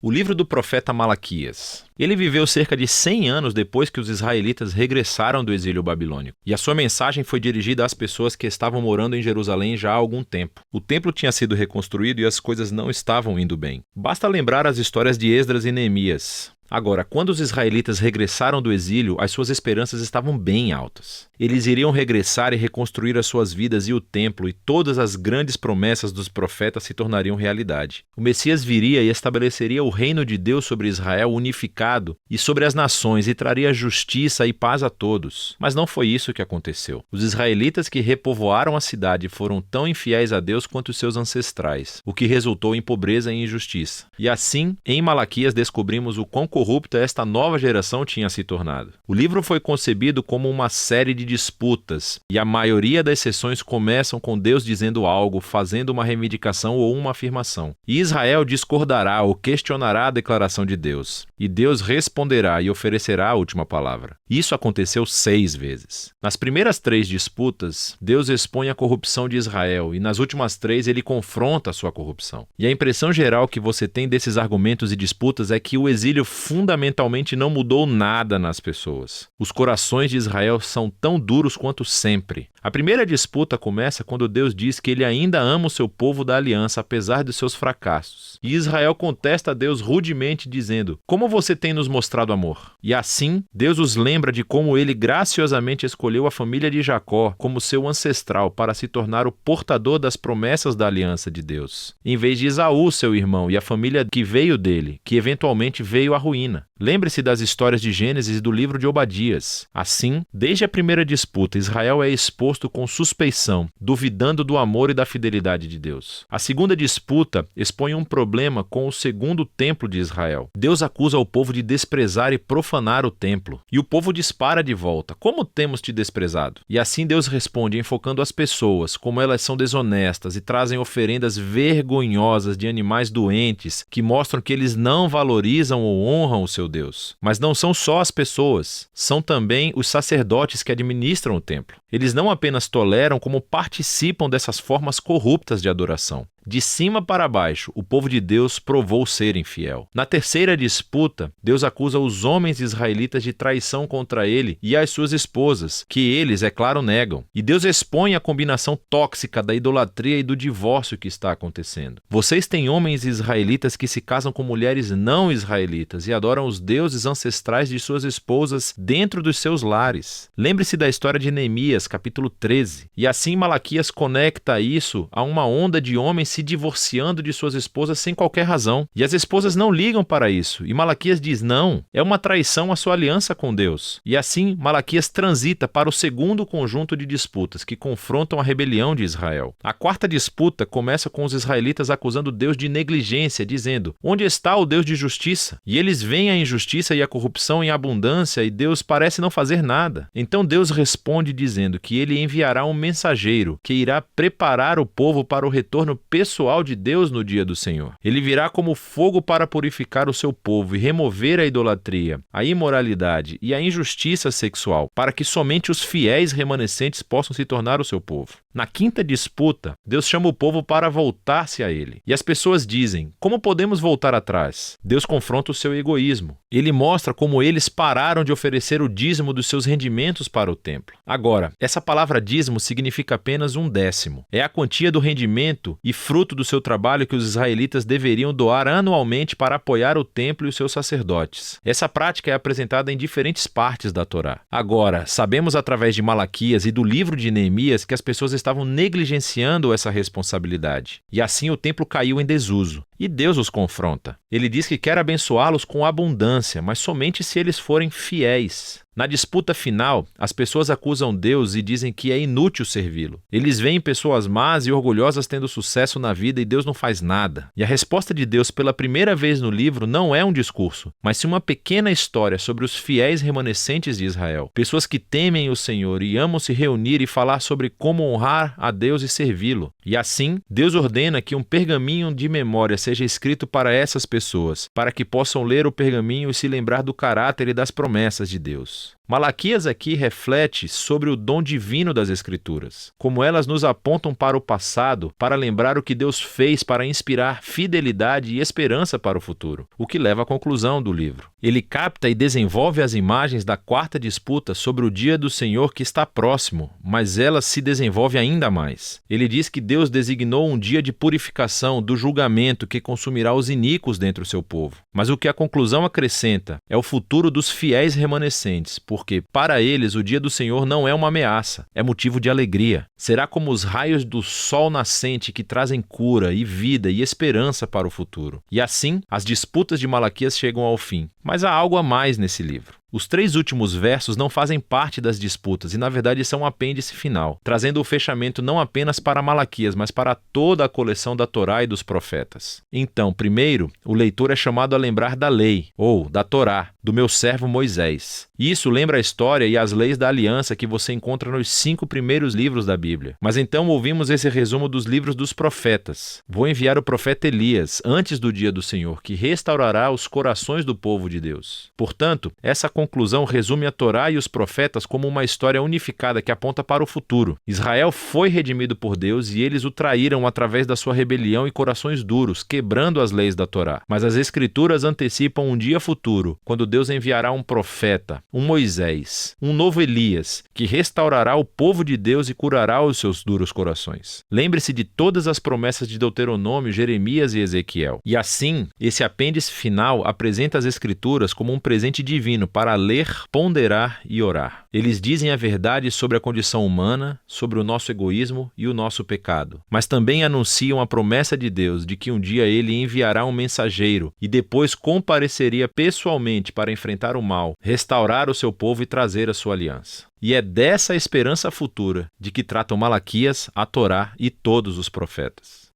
O livro do profeta Malaquias. Ele viveu cerca de 100 anos depois que os israelitas regressaram do exílio babilônico, e a sua mensagem foi dirigida às pessoas que estavam morando em Jerusalém já há algum tempo. O templo tinha sido reconstruído e as coisas não estavam indo bem. Basta lembrar as histórias de Esdras e Neemias. Agora, quando os israelitas regressaram do exílio, as suas esperanças estavam bem altas. Eles iriam regressar e reconstruir as suas vidas e o templo, e todas as grandes promessas dos profetas se tornariam realidade. O Messias viria e estabeleceria o reino de Deus sobre Israel unificado e sobre as nações, e traria justiça e paz a todos. Mas não foi isso que aconteceu. Os israelitas que repovoaram a cidade foram tão infiéis a Deus quanto seus ancestrais, o que resultou em pobreza e injustiça. E assim, em Malaquias descobrimos o quão corrupta esta nova geração tinha se tornado. O livro foi concebido como uma série de disputas, e a maioria das sessões começam com Deus dizendo algo, fazendo uma reivindicação ou uma afirmação. E Israel discordará ou questionará a declaração de Deus. E Deus responderá e oferecerá a última palavra. Isso aconteceu 6 vezes. Nas primeiras 3 disputas, Deus expõe a corrupção de Israel, e nas últimas 3 ele confronta a sua corrupção. E a impressão geral que você tem desses argumentos e disputas é que o exílio fundamentalmente não mudou nada nas pessoas. Os corações de Israel são tão duros quanto sempre. A primeira disputa começa quando Deus diz que ele ainda ama o seu povo da aliança, apesar de seus fracassos. E Israel contesta a Deus rudemente, dizendo: "Como você tem nos mostrado amor?" E assim, Deus os lembra de como ele graciosamente escolheu a família de Jacó como seu ancestral para se tornar o portador das promessas da aliança de Deus, em vez de Esaú, seu irmão, e a família que veio dele, que eventualmente veio à ruína. Lembre-se das histórias de Gênesis e do livro de Obadias. Assim, desde a primeira disputa, Israel é exposto com suspeição, duvidando do amor e da fidelidade de Deus. A segunda disputa expõe um problema com o segundo templo de Israel. Deus acusa o povo de desprezar e profanar o templo. E o povo dispara de volta: "Como temos te desprezado?" E assim Deus responde enfocando as pessoas, como elas são desonestas e trazem oferendas vergonhosas de animais doentes que mostram que eles não valorizam ou honram o seu Deus. Mas não são só as pessoas, são também os sacerdotes que administram o templo. Eles não apenas toleram, como participam dessas formas corruptas de adoração. De cima para baixo, o povo de Deus provou ser infiel. Na terceira disputa, Deus acusa os homens israelitas de traição contra ele e as suas esposas, que eles, é claro, negam. E Deus expõe a combinação tóxica da idolatria e do divórcio que está acontecendo. Vocês têm homens israelitas que se casam com mulheres não israelitas e adoram os deuses ancestrais de suas esposas dentro dos seus lares. Lembre-se da história de Neemias, capítulo 13. E assim Malaquias conecta isso a uma onda de homens se divorciando de suas esposas sem qualquer razão. E as esposas não ligam para isso. E Malaquias diz: não, é uma traição à sua aliança com Deus. E assim, Malaquias transita para o segundo conjunto de disputas que confrontam a rebelião de Israel. A quarta disputa começa com os israelitas acusando Deus de negligência, dizendo: onde está o Deus de justiça? E eles veem a injustiça e a corrupção em abundância e Deus parece não fazer nada. Então Deus responde dizendo que ele enviará um mensageiro que irá preparar o povo para o retorno pessoal de Deus no dia do Senhor. Ele virá como fogo para purificar o seu povo e remover a idolatria, a imoralidade e a injustiça sexual, para que somente os fiéis remanescentes possam se tornar o seu povo. Na quinta disputa, Deus chama o povo para voltar-se a ele. E as pessoas dizem: como podemos voltar atrás? Deus confronta o seu egoísmo. Ele mostra como eles pararam de oferecer o dízimo dos seus rendimentos para o templo. Agora, essa palavra dízimo significa apenas 1/10. É a quantia do rendimento e fruto do seu trabalho que os israelitas deveriam doar anualmente para apoiar o templo e os seus sacerdotes. Essa prática é apresentada em diferentes partes da Torá. Agora, sabemos através de Malaquias e do livro de Neemias que as pessoas estavam negligenciando essa responsabilidade. E assim o templo caiu em desuso. E Deus os confronta. Ele diz que quer abençoá-los com abundância, mas somente se eles forem fiéis. Na disputa final, as pessoas acusam Deus e dizem que é inútil servi-lo. Eles veem pessoas más e orgulhosas tendo sucesso na vida e Deus não faz nada. E a resposta de Deus pela primeira vez no livro não é um discurso, mas sim uma pequena história sobre os fiéis remanescentes de Israel. Pessoas que temem o Senhor e amam se reunir e falar sobre como honrar a Deus e servi-lo. E assim, Deus ordena que um pergaminho de memória seja escrito para essas pessoas, para que possam ler o pergaminho e se lembrar do caráter e das promessas de Deus. Malaquias aqui reflete sobre o dom divino das Escrituras, como elas nos apontam para o passado para lembrar o que Deus fez para inspirar fidelidade e esperança para o futuro, o que leva à conclusão do livro. Ele capta e desenvolve as imagens da quarta disputa sobre o dia do Senhor que está próximo, mas ela se desenvolve ainda mais. Ele diz que Deus designou um dia de purificação do julgamento que consumirá os iníquos dentre o seu povo. Mas o que a conclusão acrescenta é o futuro dos fiéis remanescentes, porque para eles o dia do Senhor não é uma ameaça, é motivo de alegria. Será como os raios do sol nascente que trazem cura e vida e esperança para o futuro. E assim, as disputas de Malaquias chegam ao fim. Mas há algo a mais nesse livro. Os 3 últimos versos não fazem parte das disputas e, na verdade, são um apêndice final, trazendo o fechamento não apenas para Malaquias, mas para toda a coleção da Torá e dos profetas. Então, primeiro, o leitor é chamado a lembrar da lei, ou da Torá, do meu servo Moisés. Isso lembra a história e as leis da aliança que você encontra nos 5 primeiros livros da Bíblia. Mas então ouvimos esse resumo dos livros dos profetas. Vou enviar o profeta Elias antes do dia do Senhor, que restaurará os corações do povo de Deus. Portanto, essa conclusão resume a Torá e os profetas como uma história unificada que aponta para o futuro. Israel foi redimido por Deus e eles o traíram através da sua rebelião e corações duros, quebrando as leis da Torá. Mas as Escrituras antecipam um dia futuro, quando Deus enviará um profeta, um Moisés, um novo Elias, que restaurará o povo de Deus e curará os seus duros corações. Lembre-se de todas as promessas de Deuteronômio, Jeremias e Ezequiel. E assim, esse apêndice final apresenta as Escrituras como um presente divino para ler, ponderar e orar. Eles dizem a verdade sobre a condição humana, sobre o nosso egoísmo e o nosso pecado, mas também anunciam a promessa de Deus de que um dia ele enviará um mensageiro e depois compareceria pessoalmente para enfrentar o mal, restaurar o seu povo e trazer a sua aliança. E é dessa esperança futura de que tratam Malaquias, a Torá e todos os profetas.